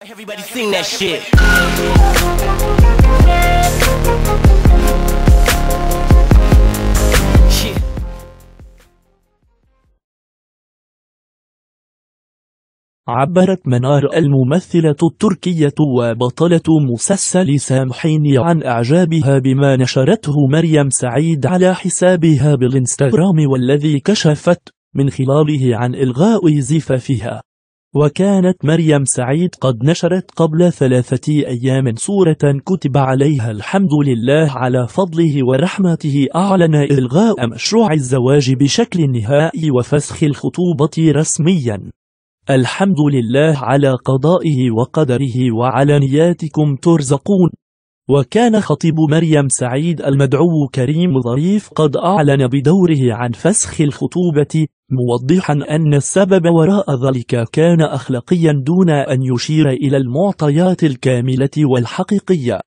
Everybody sing that shit. عبرت منار الممثلة التركية وبطلة مسلسل سامحيني عن إعجابها بما نشرته مريم سعيد على حسابها بالإنستغرام، والذي كشفت من خلاله عن إلغاء زفافها. وكانت مريم سعيد قد نشرت قبل 3 أيام صورة كتب عليها: الحمد لله على فضله ورحمته، أعلن إلغاء مشروع الزواج بشكل نهائي وفسخ الخطوبة رسميا. الحمد لله على قضائه وقدره وعلى نياتكم ترزقون. وكان خطيب مريم سعيد المدعو كريم ظريف قد أعلن بدوره عن فسخ الخطوبة، موضحا أن السبب وراء ذلك كان أخلاقيا دون أن يشير إلى المعطيات الكاملة والحقيقية.